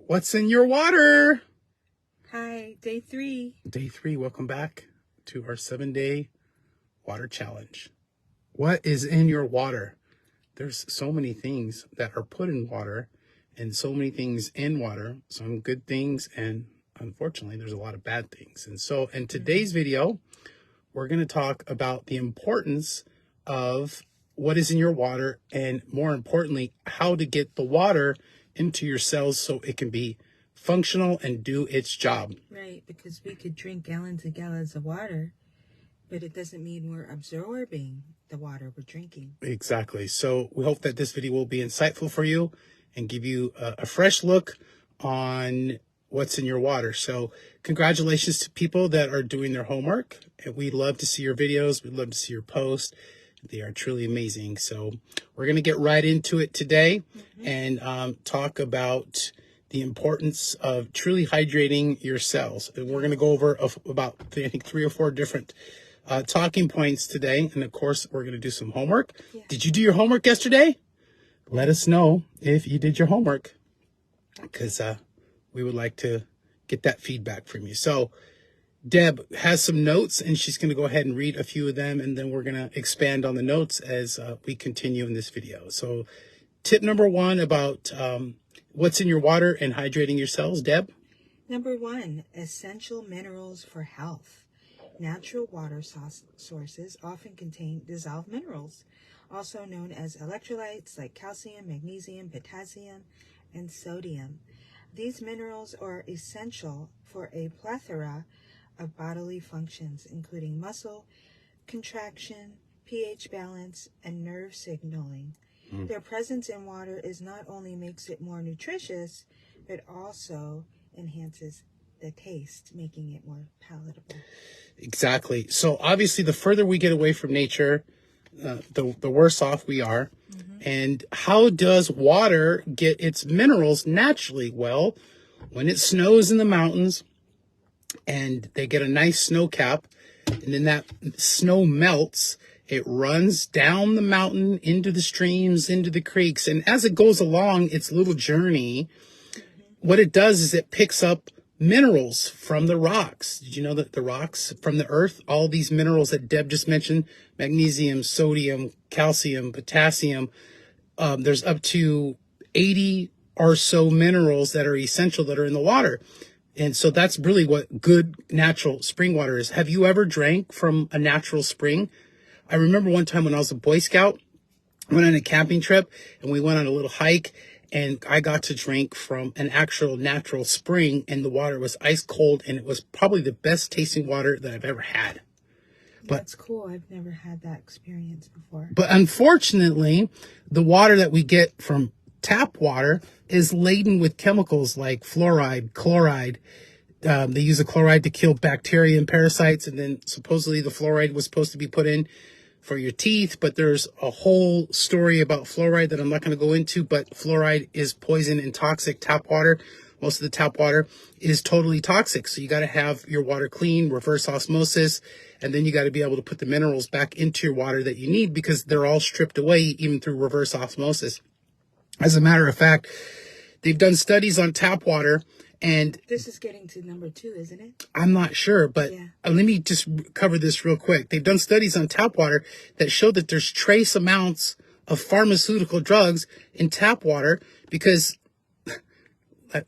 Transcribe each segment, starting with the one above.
What's in your water? Hi, day 3. Day 3, welcome back to our 7-day water challenge. What is in your water? There's so many things that are put in water and so many things in water, some good things, and unfortunately there's a lot of bad things. And so in today's video, we're going to talk about the importance of what is in your water and, more importantly, how to get the water into your cells so it can be functional and do its job. Right, because we could drink gallons and gallons of water, but it doesn't mean we're absorbing the water we're drinking. Exactly. So we hope that this video will be insightful for you and give you a fresh look on what's in your water. So congratulations to people that are doing their homework. And we love to see your videos. We love to see your posts. They are truly amazing. So we're going to get right into it today and talk about the importance of truly hydrating your cells. And we're going to go over about, I think, 3 or 4 different talking points today. And of course, we're going to do some homework. Yeah. Did you do your homework yesterday? Let us know if you did your homework, because we would like to get that feedback from you. So Deb has some notes, and she's going to go ahead and read a few of them, and then we're going to expand on the notes as we continue in this video. So tip number 1 about what's in your water and hydrating your cells, Deb? Number 1, essential minerals for health. Natural water sources often contain dissolved minerals, also known as electrolytes like calcium, magnesium, potassium, and sodium. These minerals are essential for a plethora of bodily functions, including muscle, contraction, pH balance, and nerve signaling. Their presence in water not only makes it more nutritious, but also enhances the taste, making it more palatable. Exactly. So obviously, the further we get away from nature, the worse off we are. And how does water get its minerals naturally? Well, when it snows in the mountains and they get a nice snow cap, and then that snow melts, it runs down the mountain into the streams, into the creeks. And as it goes along its little journey, what it does is it picks up minerals from the rocks. Did you know that the rocks from the earth, all these minerals that Deb just mentioned, magnesium, sodium, calcium, potassium, there's up to 80 or so minerals that are essential that are in the water. And so that's really what good natural spring water is. Have you ever drank from a natural spring? I remember one time when I was a Boy Scout, I went on a camping trip and we went on a little hike, and I got to drink from an actual natural spring, and the water was ice cold, and it was probably the best tasting water that I've ever had. That's cool. I've never had that experience before. But unfortunately, the water that we get from tap water is laden with chemicals like fluoride, chloride. They use the chloride to kill bacteria and parasites, and then supposedly the fluoride was supposed to be put in for your teeth, but there's a whole story about fluoride that I'm not going to go into, but fluoride is poison and toxic. Tap water, most of the tap water is totally toxic. So you got to have your water clean, reverse osmosis, and then you got to be able to put the minerals back into your water that you need, because they're all stripped away even through reverse osmosis. As a matter of fact, they've done studies on tap water, and this is getting to number 2, isn't it? I'm not sure, but let me just cover this real quick. They've done studies on tap water that show that there's trace amounts of pharmaceutical drugs in tap water, because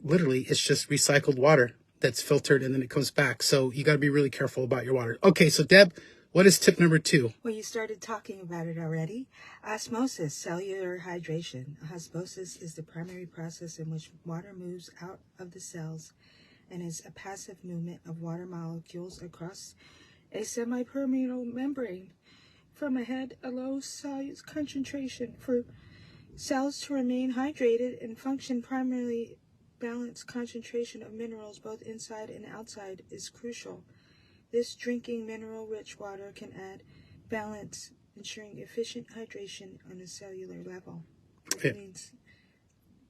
literally it's just recycled water that's filtered and then it comes back. So you got to be really careful about your water. Okay, so Deb, what is tip number 2? Well, you started talking about it already. Osmosis, cellular hydration. Osmosis is the primary process in which water moves out of the cells and is a passive movement of water molecules across a semi-permeable membrane from a low size concentration. For cells to remain hydrated and function primarily, balanced concentration of minerals both inside and outside is crucial. This drinking mineral-rich water can add balance, ensuring efficient hydration on a cellular level. It means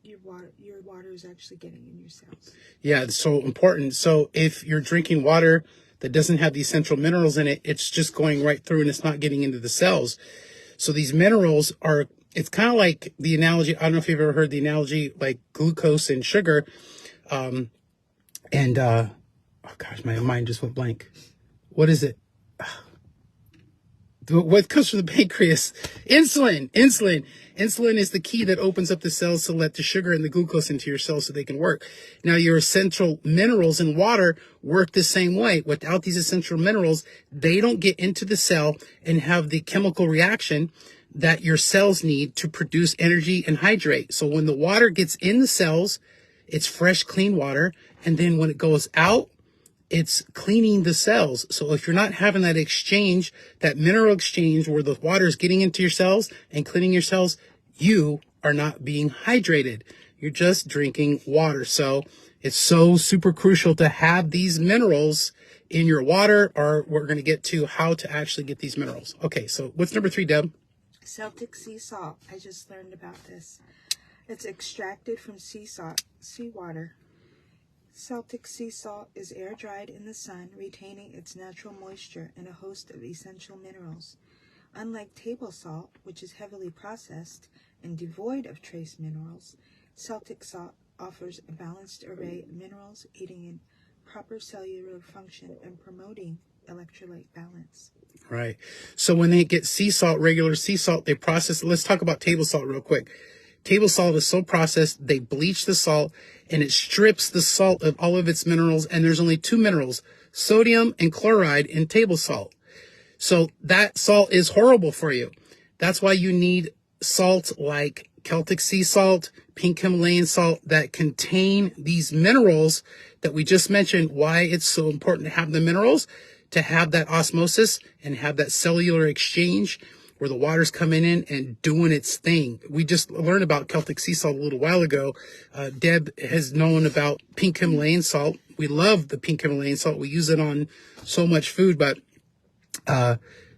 your water is actually getting in your cells. Yeah, it's so important. So if you're drinking water that doesn't have the essential minerals in it, it's just going right through and it's not getting into the cells. So these minerals are, it's kind of like the analogy, I don't know if you've ever heard the analogy, like glucose and sugar. Oh gosh, my mind just went blank. What is it? What comes from the pancreas? Insulin. Insulin is the key that opens up the cells to let the sugar and the glucose into your cells so they can work. Now, your essential minerals in water work the same way. Without these essential minerals, they don't get into the cell and have the chemical reaction that your cells need to produce energy and hydrate. So when the water gets in the cells, it's fresh, clean water. And then when it goes out, it's cleaning the cells. So if you're not having that exchange, that mineral exchange where the water is getting into your cells and cleaning your cells, you are not being hydrated. You're just drinking water. So it's so super crucial to have these minerals in your water, or we're going to get to how to actually get these minerals. Okay, so what's number 3, Deb? Celtic sea salt. I just learned about this. It's extracted from seawater. Celtic sea salt is air-dried in the sun, retaining its natural moisture and a host of essential minerals. Unlike table salt, which is heavily processed and devoid of trace minerals, Celtic salt offers a balanced array of minerals, aiding in proper cellular function and promoting electrolyte balance. Right. So when they get sea salt, regular sea salt, they process it. Let's talk about table salt real quick. Table salt is so processed, they bleach the salt and it strips the salt of all of its minerals. And there's only 2 minerals, sodium and chloride in table salt. So that salt is horrible for you. That's why you need salt like Celtic sea salt, pink Himalayan salt that contain these minerals that we just mentioned. Why it's so important to have the minerals, to have that osmosis and have that cellular exchange where the water's coming in and doing its thing. We just learned about Celtic sea salt a little while ago. Deb has known about pink Himalayan salt. We love the pink Himalayan salt. We use it on so much food, but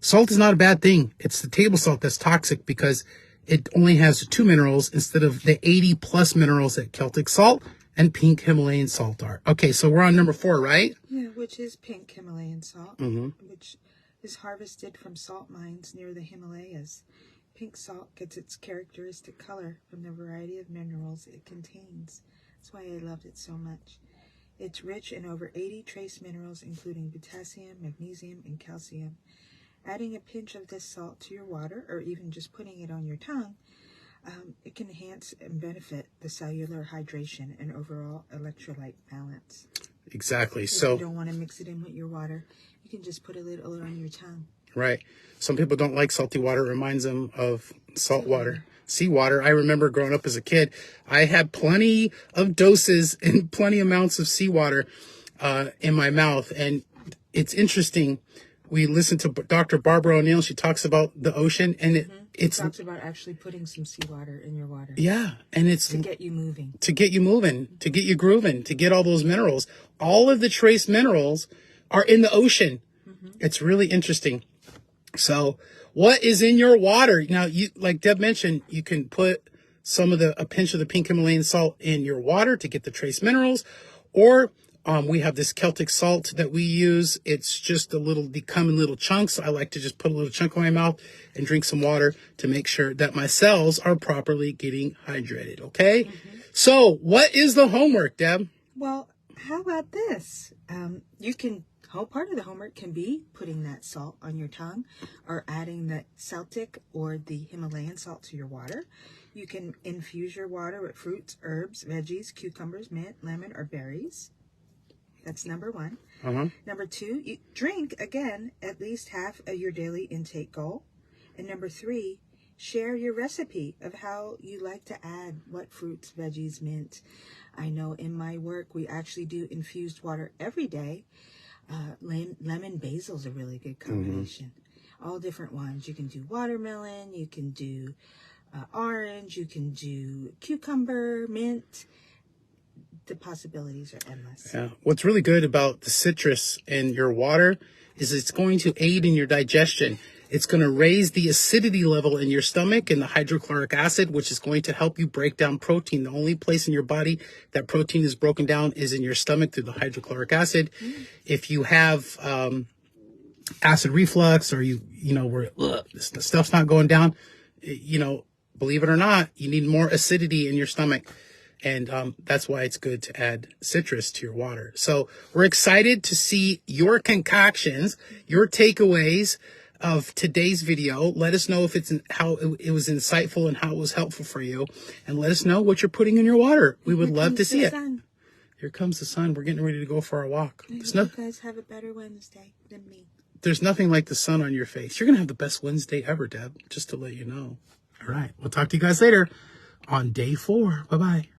salt is not a bad thing. It's the table salt that's toxic because it only has 2 minerals instead of the 80 plus minerals that Celtic salt and pink Himalayan salt are. Okay, so we're on number 4, right? Yeah, which is pink Himalayan salt, which is harvested from salt mines near the Himalayas. Pink salt gets its characteristic color from the variety of minerals it contains. That's why I loved it so much. It's rich in over 80 trace minerals, including potassium, magnesium, and calcium. Adding a pinch of this salt to your water, or even just putting it on your tongue, it can enhance and benefit the cellular hydration and overall electrolyte balance. Exactly. If So you don't want to mix it in with your water, you can just put a little on your tongue. right. Some people don't like salty water. It reminds them of salt water, seawater. I remember growing up as a kid, I had plenty of doses and plenty amounts of seawater in my mouth. And it's interesting. We listened to Dr. Barbara O'Neill. She talks about the ocean, and It talks about actually putting some seawater in your water. yeah, and it's To get you moving. to get you moving, to get you grooving, to get all those minerals. All of the trace minerals are in the ocean. It's really interesting. So what is in your water? Now, you, like Deb mentioned, you can put a pinch of the pink Himalayan salt in your water to get the trace minerals, or we have this Celtic salt that we use. It's just they come in little chunks. I like to just put a little chunk in my mouth and drink some water to make sure that my cells are properly getting hydrated. Okay. So what is the homework, Deb? Well, how about this? Part of the homework can be putting that salt on your tongue, or adding the Celtic or the Himalayan salt to your water. You can infuse your water with fruits, herbs, veggies, cucumbers, mint, lemon, or berries. That's number 1. Number 2, you drink, again, at least half of your daily intake goal. And number 3, share your recipe of how you like to add what fruits, veggies, mint. I know in my work, we actually do infused water every day. Lemon basil is a really good combination. All different ones. You can do watermelon, you can do orange, you can do cucumber, mint. The possibilities are endless. Yeah. What's really good about the citrus in your water is it's going to aid in your digestion. It's going to raise the acidity level in your stomach and the hydrochloric acid, which is going to help you break down protein. The only place in your body that protein is broken down is in your stomach through the hydrochloric acid. If you have acid reflux, or where the stuff's not going down, believe it or not, you need more acidity in your stomach. And that's why it's good to add citrus to your water. So we're excited to see your concoctions, your takeaways of today's video. Let us know if how it was insightful and how it was helpful for you. And let us know what you're putting in your water. We would love to see it. Here comes the sun. We're getting ready to go for our walk. You guys have a better Wednesday than me. There's nothing like the sun on your face. You're going to have the best Wednesday ever, Deb, just to let you know. All right. We'll talk to you guys later on day 4. Bye-bye.